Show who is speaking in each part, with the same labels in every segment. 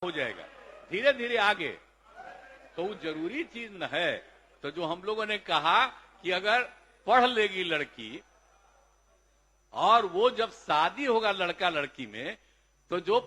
Speaker 1: हो जाएगा धीरे धीरे आगे। तो वो जरूरी चीज न है। तो जो हम लोगों ने कहा कि अगर पढ़ लेगी लड़की और वो जब शादी होगा लड़का लड़की में, तो जो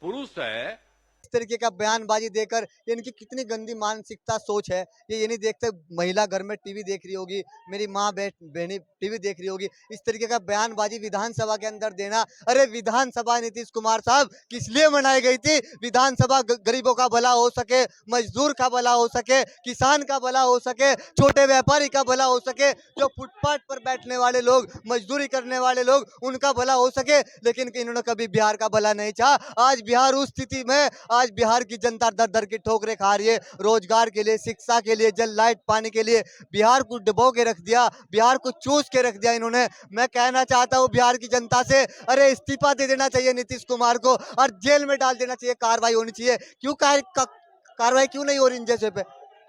Speaker 1: पुरुष है
Speaker 2: इस तरीके का बयानबाजी देकर इनकी कितनी गंदी मानसिकता सोच है। ये नहीं देखते महिला घर में टीवी देख रही होगी, मेरी माँ बहनी टीवी देख रही होगी, इस तरीके का बयानबाजी विधानसभा के अंदर देना। अरे विधानसभा नीतीश कुमार साहब किस लिए बनाई गई थी? विधानसभा गरीबों का भला हो सके, मजदूर का भला हो सके, किसान का भला हो सके, छोटे व्यापारी का भला हो सके, जो फुटपाथ पर बैठने वाले लोग, मजदूरी करने वाले लोग, उनका भला हो सके। लेकिन इन्होंने कभी बिहार का भला नहीं चाहा। आज बिहार उस स्थिति में, आज बिहार की जनता दर दर की ठोकरें खा रही है। रोजगार के लिए, शिक्षा के लिए, जल लाइट पानी के लिए बिहार को डुबो के रख दिया, बिहार को चूस के रख दिया इन्होंने। मैं कहना चाहता हूँ बिहार की जनता से, अरे इस्तीफा दे देना चाहिए नीतीश कुमार को और जेल में डाल देना चाहिए, कार्रवाई होनी चाहिए। क्यों कार्रवाई क्यों नहीं हो रही इन जैसे पे?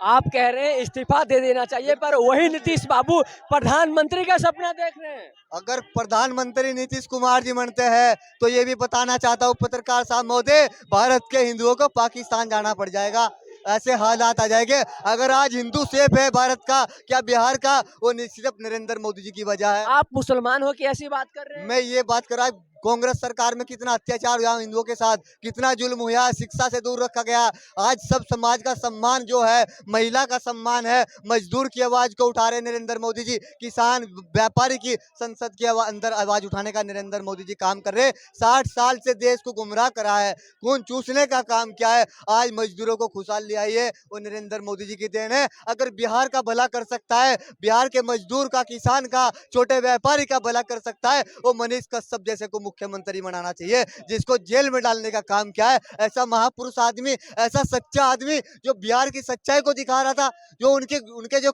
Speaker 3: आप कह रहे हैं इस्तीफा दे देना चाहिए, पर वही नीतीश बाबू प्रधानमंत्री का सपना देख रहे हैं।
Speaker 2: अगर प्रधानमंत्री नीतीश कुमार जी बनते हैं तो ये भी बताना चाहता हूँ पत्रकार साहब महोदय, भारत के हिंदुओं को पाकिस्तान जाना पड़ जाएगा, ऐसे हालात आ जाएंगे। अगर आज हिंदू सेफ है भारत का, क्या बिहार का? वो सिर्फ नरेंद्र मोदी जी की वजह है।
Speaker 3: आप मुसलमान हो कि ऐसी बात कर रहे हैं?
Speaker 2: मैं ये बात कर रहा हूँ, कांग्रेस सरकार में कितना अत्याचार हुआ हिंदुओं के साथ, कितना जुल्म हुआ, शिक्षा से दूर रखा गया। आज सब समाज का सम्मान जो है, महिला का सम्मान है, मजदूर की आवाज को उठा रहे नरेंद्र मोदी जी, किसान व्यापारी की संसद के अंदर आवाज उठाने का नरेंद्र मोदी जी काम कर रहे। 60 साल से देश को गुमराह करा है, खून चूसने का काम किया है। आज मजदूरों को खुशहाल ले आई है, वो नरेंद्र मोदी जी की देन है। अगर बिहार का भला कर सकता है, बिहार के मजदूर का, किसान का, छोटे व्यापारी का भला कर सकता है, वो मनीष कश्यप जैसे को मुख्यमंत्री बनाना चाहिए, जिसको जेल में डालने का काम किया है। ऐसा महापुरुष आदमी, ऐसा सच्चा आदमी जो बिहार की सच्चाई को दिखा रहा था, जो उनके जो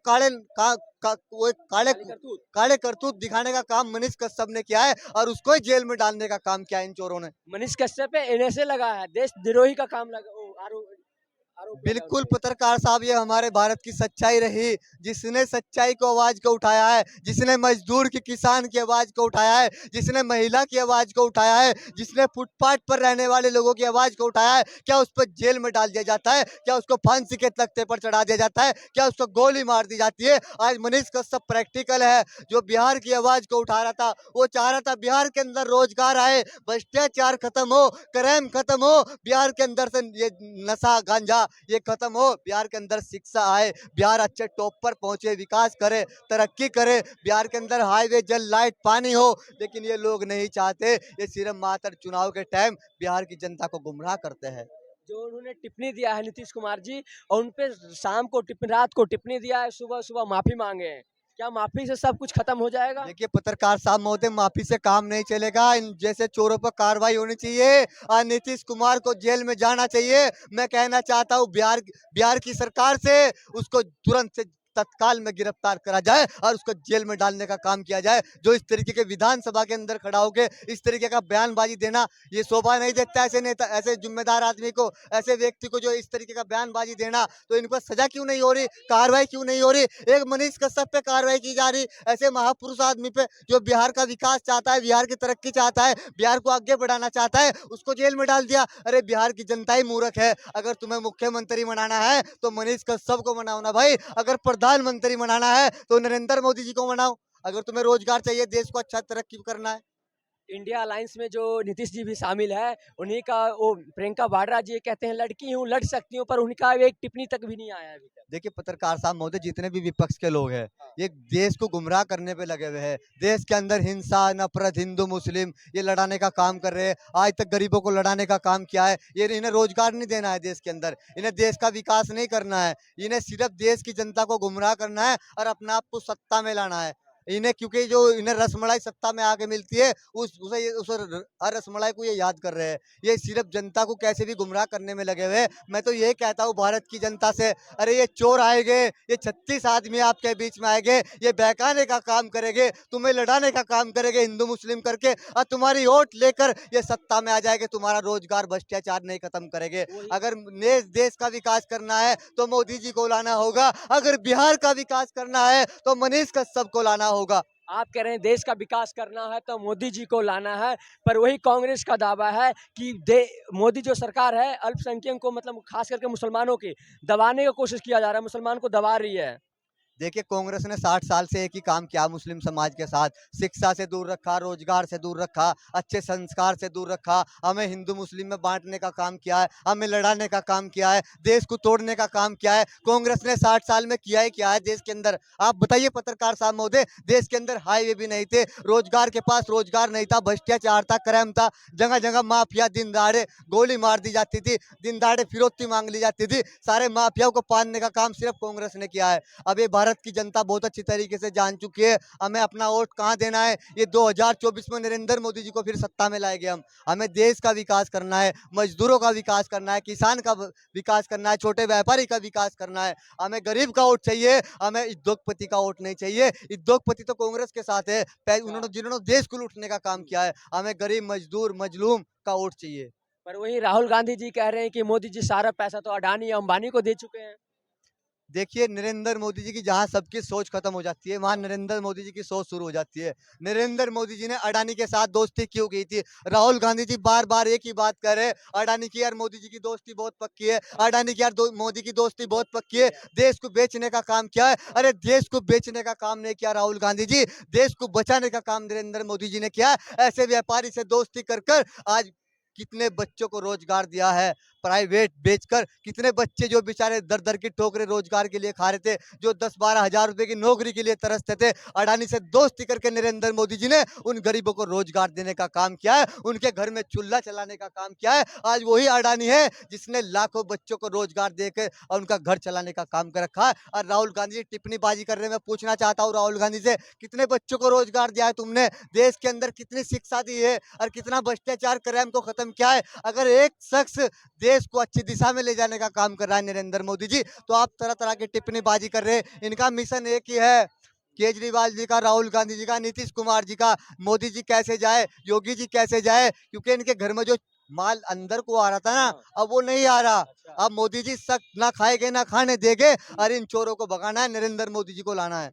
Speaker 2: वो काले करतूत दिखाने का काम मनीष कश्यप ने किया है, और उसको ही जेल में डालने का काम किया इन चोरों ने।
Speaker 3: मनीष कश्यप पे एनएसए लगा है, देशद्रोही का काम लगा, आरोप लगा
Speaker 2: बिल्कुल
Speaker 3: उस पे।
Speaker 2: पत्रकार साहब, ये हमारे भारत की सच्चाई रही, जिसने सच्चाई को आवाज को उठाया है, जिसने मजदूर की, किसान की आवाज को उठाया है, जिसने महिला की आवाज को उठाया है, जिसने फुटपाथ पर रहने वाले लोगों की आवाज को उठाया है, क्या उस पर जेल में डाल दिया जाता है? क्या उसको फांसी के तख्ते पर चढ़ा दिया जाता है? क्या उसको गोली मार दी जाती है? आज मनीष कश्यप प्रैक्टिकल है, जो बिहार की आवाज को उठा रहा था। वो चाह रहा था बिहार के अंदर रोजगार आए, भ्रष्टाचार खत्म हो, क्राइम खत्म हो, बिहार के अंदर से ये नशा गांजा ये खत्म हो, बिहार के अंदर शिक्षा आए, बिहार अच्छे टॉप पर पहुंचे, विकास करे, तरक्की करे, बिहार के अंदर हाईवे, जल, लाइट, पानी हो। लेकिन ये लोग नहीं चाहते, ये सिर्फ मात्र चुनाव के टाइम बिहार की जनता को गुमराह करते हैं।
Speaker 3: जो उन्होंने टिप्पणी दिया है नीतीश कुमार जी, और उनपे शाम को रात को टिप्पणी दिया है, सुबह सुबह माफी मांगे हैं, क्या माफी से सब कुछ खत्म हो जाएगा?
Speaker 2: देखिए पत्रकार साहब महोदय, माफी से काम नहीं चलेगा, इन जैसे चोरों पर कार्रवाई होनी चाहिए और नीतीश कुमार को जेल में जाना चाहिए। मैं कहना चाहता हूँ बिहार की सरकार से, उसको तुरंत से तत्काल में गिरफ्तार करा जाए और उसको जेल में डालने का काम किया जाए। जो इस तरीके के विधानसभा के अंदर खड़ा होकर इस तरीके का बयानबाजी देना, ये शोभा नहीं देता ऐसे नेता, ऐसे जिम्मेदार आदमी को, ऐसे व्यक्ति को जो इस तरीके का बयानबाजी देना। तो इनको सजा क्यों नहीं हो रही, कार्रवाई क्यों नहीं हो रही? एक मनीष कश्यप पे कार्रवाई की जा रही, ऐसे महापुरुष आदमी पे जो बिहार का विकास चाहता है, बिहार की तरक्की चाहता है, बिहार को आगे बढ़ाना चाहता है, उसको जेल में डाल दिया। अरे बिहार की जनता ही मूर्ख है। अगर तुम्हें मुख्यमंत्री बनाना है तो मनीष कश्यप को बनाओ ना भाई। अगर प्रधानमंत्री बनाना है तो नरेंद्र मोदी जी को बनाओ। अगर तुम्हें रोजगार चाहिए, देश को अच्छा तरक्की करना है।
Speaker 3: इंडिया अलायंस में जो नीतीश जी भी शामिल है, उन्हीं का वो प्रियंका वाड्रा जी कहते हैं लड़की हूँ, लड़ सकती हूँ, पर उनका एक टिप्पणी तक भी नहीं आया अभी तक।
Speaker 2: देखिए पत्रकार साहब महोदय, जितने भी विपक्ष के लोग हैं, ये देश को गुमराह करने पे लगे हुए हैं। देश के अंदर हिंसा, नफरत, हिंदू मुस्लिम ये लड़ाने का काम कर रहे हैं। आज तक गरीबों को लड़ाने का काम किया है। ये इन्हें रोजगार नहीं देना है देश के अंदर, इन्हें देश का विकास नहीं करना है, इन्हें सिर्फ देश की जनता को गुमराह करना है और अपने आप को सत्ता में लाना है इन्हें। क्योंकि जो इन्हें रसमलाई सत्ता में आके मिलती है, उस रसमलाई को ये याद कर रहे हैं। ये सिर्फ जनता को कैसे भी गुमराह करने में लगे हुए। मैं तो ये कहता हूँ भारत की जनता से, अरे ये चोर आएंगे, ये 36 आदमी आपके बीच में आएंगे, ये बहकाने का काम करेंगे, तुम्हें लड़ाने का काम करेंगे हिंदू मुस्लिम करके, और तुम्हारी वोट लेकर ये सत्ता में आ जाएंगे। तुम्हारा रोजगार, भ्रष्टाचार नहीं खत्म करेंगे। अगर देश का विकास करना है तो मोदी जी को लाना होगा, अगर बिहार का विकास करना है तो मनीष कश्यप को लाना होगा।
Speaker 3: आप कह रहे हैं देश का विकास करना है तो मोदी जी को लाना है, पर वही कांग्रेस का दावा है कि मोदी जो सरकार है अल्पसंख्यक को मतलब खास करके मुसलमानों की दबाने की कोशिश किया जा रहा है, मुसलमान को दबा रही है।
Speaker 2: देखिए कांग्रेस ने 60 साल से एक ही काम किया मुस्लिम समाज के साथ, शिक्षा से दूर रखा, रोजगार से दूर रखा, अच्छे संस्कार से दूर रखा, हमें हिंदू मुस्लिम में बांटने का काम किया है, हमें लड़ाने का काम किया है, देश को तोड़ने का काम किया है। कांग्रेस ने 60 साल में किया ही क्या है देश के अंदर? आप बताइए पत्रकार साहब महोदय, देश के अंदर हाईवे भी नहीं थे, रोजगार के पास रोजगार नहीं था, भ्रष्टाचार था, क्राइम था, जगह जगह माफिया दिन दहाड़े गोली मार दी जाती थी, दिन दहाड़े फिरौती मांग ली जाती थी, सारे माफियाओं को पालने का काम सिर्फ कांग्रेस ने किया है। अब ये भारत की जनता बहुत अच्छी तरीके से जान चुकी है हमें अपना वोट कहां देना है। ये 2024 में नरेंद्र मोदी जी को फिर सत्ता में लाएंगे हम। हमें देश का विकास करना है, मजदूरों का विकास करना है, किसान का विकास करना है, छोटे व्यापारी का विकास करना है। हमें गरीब का वोट चाहिए, हमें उद्योगपति का वोट नहीं चाहिए। उद्योगपति तो कांग्रेस के साथ है, उन्होंने जिन्होंने देश को लूटने का काम किया है। हमें गरीब मजदूर मजलूम का वोट चाहिए।
Speaker 3: पर वही राहुल गांधी जी कह रहे हैं कि मोदी जी सारा पैसा तो अडानी अंबानी को दे चुके हैं।
Speaker 2: देखिए नरेंद्र मोदी जी की जहां सबकी सोच खत्म हो जाती है वहां नरेंद्र मोदी जी की सोच शुरू हो जाती है। नरेंद्र मोदी जी ने अडानी के साथ दोस्ती क्यों की थी? राहुल गांधी जी बार बार एक ही बात कर रहे हैं, अडानी की यार मोदी जी की दोस्ती बहुत पक्की है, अडानी की यार मोदी की दोस्ती बहुत पक्की है, देश को बेचने का काम किया है। अरे देश को बेचने का काम नहीं किया राहुल गांधी जी, देश को बचाने का काम नरेंद्र मोदी जी ने किया है। ऐसे व्यापारी से दोस्ती कर कर आज कितने बच्चों को रोजगार दिया है, प्राइवेट बेचकर कितने बच्चे जो बेचारे दर दर की ठोकरें रोजगार के लिए खा रहे थे, जो 10-12 हजार रुपए की नौकरी के लिए तरसते थे, अडानी से दोस्ती करके नरेंद्र मोदी जी ने उन गरीबों को रोजगार देने का काम किया है, उनके घर में चूल्हा चलाने का काम किया है। आज वही अडानी है जिसने लाखों बच्चों को रोजगार देकर और उनका घर चलाने का काम कर रखा है। और राहुल गांधी जी टिप्पणीबाजी कर रहे हैं, मैं पूछना चाहता हूँ राहुल गांधी से, कितने बच्चों को रोजगार दिया है तुमने? देश के अंदर कितनी शिक्षा दी है और कितना भ्रष्टाचार क्राइम को खत्म किया है? अगर एक शख्स देश को अच्छी दिशा में ले जाने का काम कर रहा है नरेंद्र मोदी जी, तो आप तरह तरह की टिप्पणीबाजी कर रहे हैं। इनका मिशन एक ही है, केजरीवाल जी का, राहुल गांधी जी का, नीतीश कुमार जी का, मोदी जी कैसे जाए, योगी जी कैसे जाए, क्योंकि इनके घर में जो माल अंदर को आ रहा था ना, अब वो नहीं आ रहा। अब मोदी जी सख्त ना खाएंगे ना खाने देंगे और इन चोरों को भगाना है, नरेंद्र मोदी जी को लाना है।